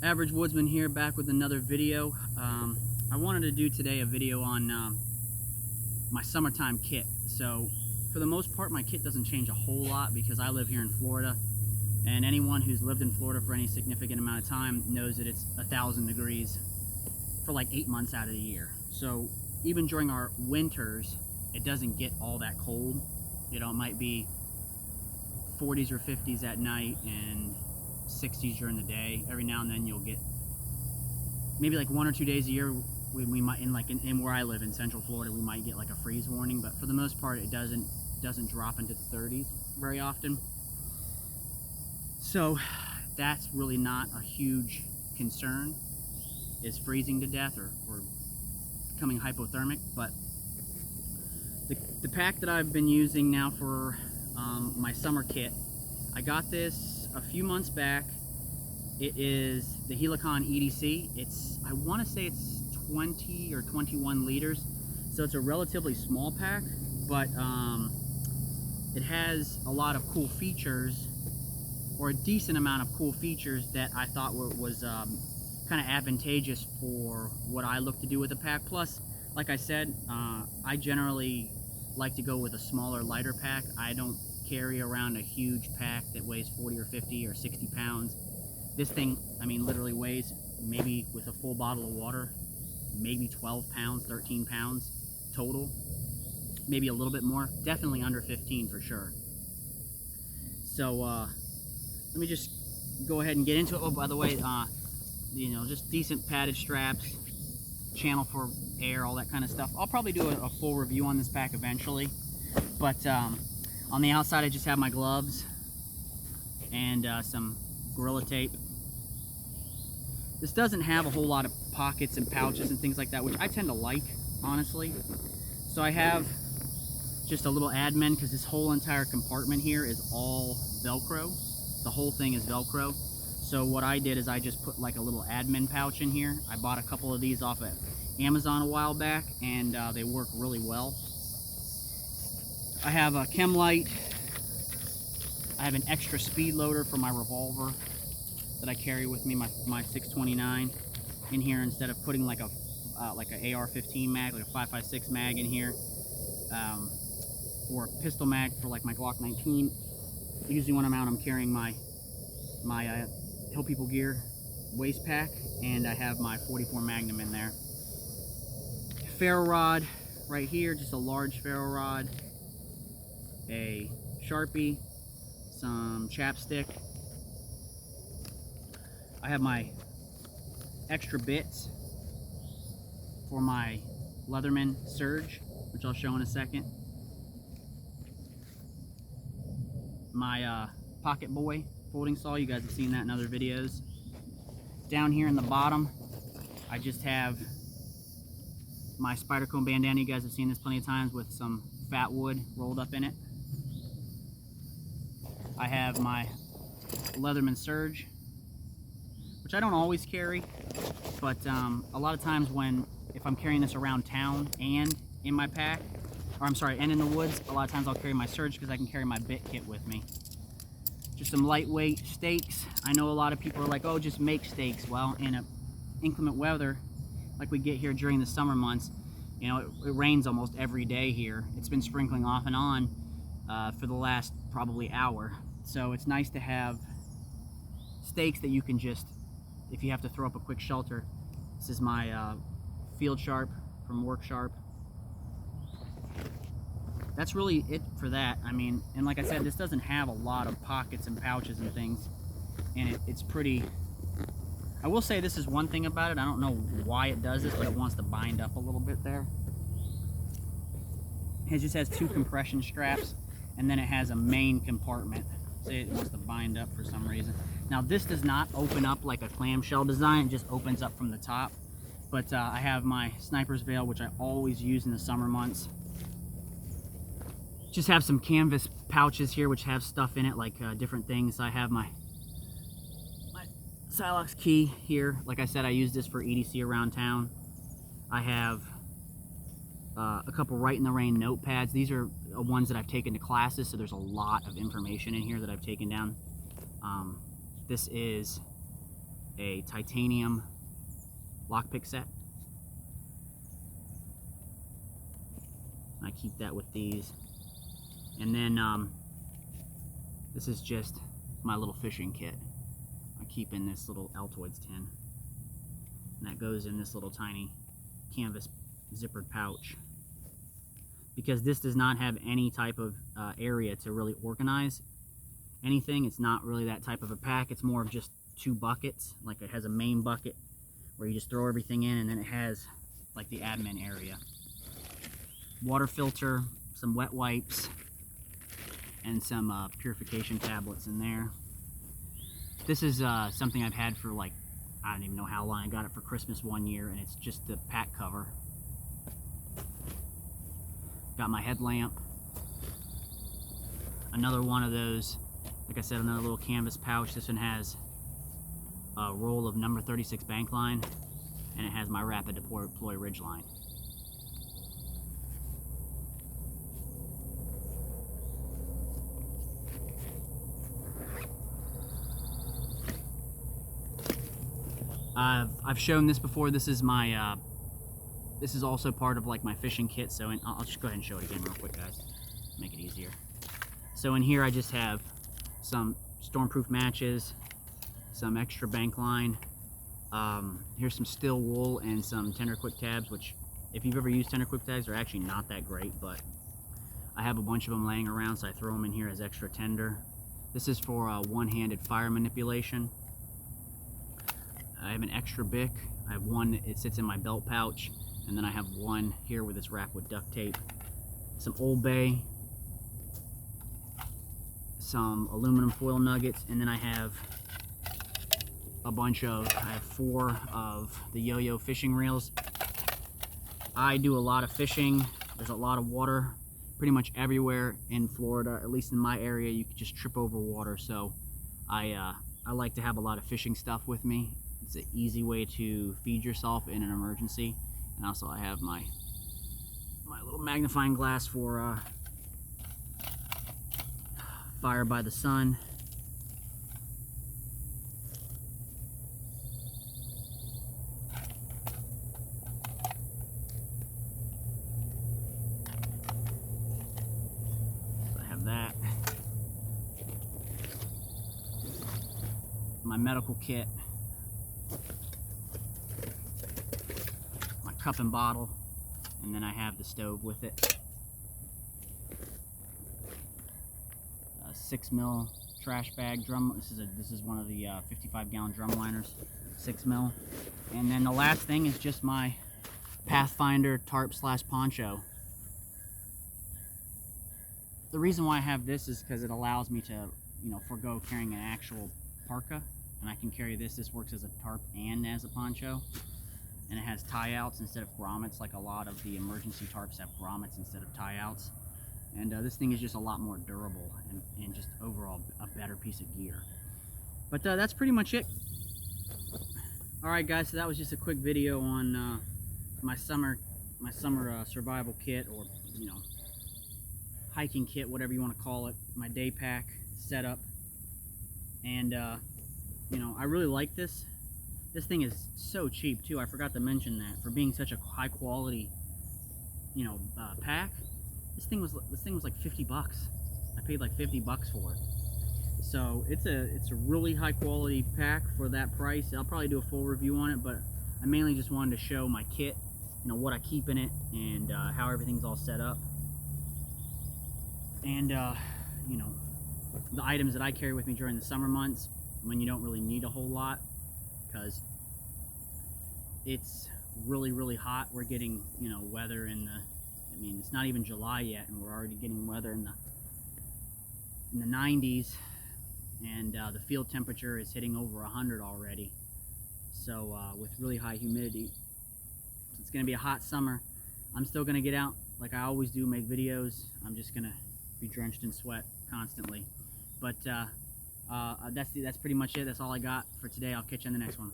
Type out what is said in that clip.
Average Woodsman here, back with another video. I wanted to do today a video on my summertime kit. So for the most part, my kit doesn't change a whole lot because I live here in Florida, and anyone who's lived in Florida for any significant amount of time knows that it's 1,000 degrees for like 8 months out of the year. So even during our winters, it doesn't get all that cold. You know, it might be 40s or 50s at night and 60s during the day. Every now and then you'll get maybe like 1 or 2 days a year we might, in where I live in Central Florida, we might get like a freeze warning, but for the most part it doesn't drop into the 30s very often. So that's really not a huge concern, is freezing to death or becoming hypothermic. But the pack that I've been using now for my summer kit, I got this a few months back. It is the Helicon EDC. I want to say it's 20 or 21 liters, so it's a relatively small pack, but it has a lot of cool features, or a decent amount of cool features that I thought was kind of advantageous for what I look to do with the pack. Plus, like I said, I generally like to go with a smaller, lighter pack. I don't carry around a huge pack that weighs 40 or 50 or 60 pounds. This thing, I mean, literally weighs, maybe with a full bottle of water, maybe 12 pounds, 13 pounds total. Maybe a little bit more, definitely under 15 for sure. So let me just go ahead and get into it. Oh, by the way, you know, just decent padded straps, channel for air, all that kind of stuff. I'll probably do a full review on this pack eventually, but on the outside I just have my gloves and some Gorilla Tape. This doesn't have a whole lot of pockets and pouches and things like that, which I tend to like, honestly. So I have just a little admin, because this whole entire compartment here is all Velcro. The whole thing is Velcro. So what I did is I just put like a little admin pouch in here. I bought a couple of these off of Amazon a while back, and they work really well. I have a chem light. I have an extra speed loader for my revolver that I carry with me, my 629 in here, instead of putting like an AR-15 mag, like a 5.56 mag in here, or a pistol mag for like my Glock 19. Usually when I'm out, I'm carrying my Hill People Gear waist pack, and I have my 44 Magnum in there. Ferro rod right here, just a large ferro rod, a Sharpie, some chapstick. I have my extra bits for my Leatherman Surge, which I'll show in a second. My Pocket Boy folding saw, you guys have seen that in other videos. Down here in the bottom, I just have my Spyderco bandana. You guys have seen this plenty of times, with some fat wood rolled up in it. I have my Leatherman Surge, which I don't always carry, but a lot of times if I'm carrying this around town and in my pack, or I'm sorry, and in the woods, a lot of times I'll carry my Surge because I can carry my bit kit with me. Just some lightweight stakes. I know a lot of people are like, oh, just make stakes. Well, in inclement weather like we get here during the summer months, you know, it rains almost every day here. It's been sprinkling off and on for the last probably hour. So it's nice to have stakes that you can just, if you have to throw up a quick shelter. This is my Field Sharp from Work Sharp. That's really it for that. I mean, and like I said, this doesn't have a lot of pockets and pouches and things, and it's pretty. I will say this is one thing about it. I don't know why it does this, but it wants to bind up a little bit there. It just has 2 compression straps, and then it has a main compartment. So it wants to bind up for some reason. Now this does not open up like a clamshell design, it just opens up from the top. But I have my Sniper's Veil, which I always use in the summer months. Just have some canvas pouches here which have stuff in it, like different things. I have my Silox key here. Like I said, I use this for EDC around town. I have a couple Write in the Rain notepads. These are ones that I've taken to classes, so there's a lot of information in here that I've taken down. This is a titanium lockpick set. I keep that with these. And then this is just my little fishing kit. I keep in this little Altoids tin. And that goes in this little tiny canvas zippered pouch. Because this does not have any type of area to really organize anything. It's not really that type of a pack. It's more of just 2 buckets. Like it has a main bucket where you just throw everything in, and then it has like the admin area. Water filter, some wet wipes, and some purification tablets in there. This is something I've had for like, I don't even know how long. I got it for Christmas one year, and it's just the pack cover. Got my headlamp. Another one of those, like I said, another little canvas pouch. This one has a roll of number 36 bank line, and it has my rapid deploy ridge line. I've shown this before. This is my this is also part of like my fishing kit. So I'll just go ahead and show it again real quick, guys, make it easier. So in here I just have some stormproof matches, some extra bank line. Here's some steel wool and some tender quick tabs, which if you've ever used tender quick tabs, are actually not that great, but I have a bunch of them laying around, so I throw them in here as extra tender. This is for one-handed fire manipulation. I have an extra Bic. I have one, it sits in my belt pouch, and then I have one here with this wrapped with duct tape. Some Old Bay, some aluminum foil nuggets, and then I have a bunch of, I have 4 of the Yo-Yo fishing reels. I do a lot of fishing. There's a lot of water pretty much everywhere in Florida, at least in my area. You could just trip over water, so I like to have a lot of fishing stuff with me. It's an easy way to feed yourself in an emergency. And also I have my little magnifying glass for fire by the sun. So I have that. My medical kit. Cup and bottle, and then I have the stove with it. A 6mm trash bag drum. This is one of the 55-gallon drum liners, 6mm. And then the last thing is just my Pathfinder tarp / poncho. The reason why I have this is because it allows me to, forego carrying an actual parka, and I can carry this. This works as a tarp and as a poncho. And it has tie-outs instead of grommets, like a lot of the emergency tarps have grommets instead of tie-outs. And this thing is just a lot more durable and just overall a better piece of gear. But that's pretty much it. Alright guys, so that was just a quick video on my summer survival kit, or hiking kit, whatever you want to call it, my day pack setup. And I really like this. This thing is so cheap too. I forgot to mention that, for being such a high quality, pack. This thing was like 50 bucks. I paid like 50 bucks for it. So it's a really high quality pack for that price. I'll probably do a full review on it, but I mainly just wanted to show my kit, what I keep in it, and how everything's all set up. And the items that I carry with me during the summer months, when you don't really need a whole lot, because it's really hot. We're getting weather in the, it's not even July yet, and we're already getting weather in the 90s, and the field temperature is hitting over 100 already. So with really high humidity, it's going to be a hot summer. I'm still going to get out like I always do, make videos. I'm just going to be drenched in sweat constantly. But that's pretty much it. That's all I got for today. I'll catch you on the next one.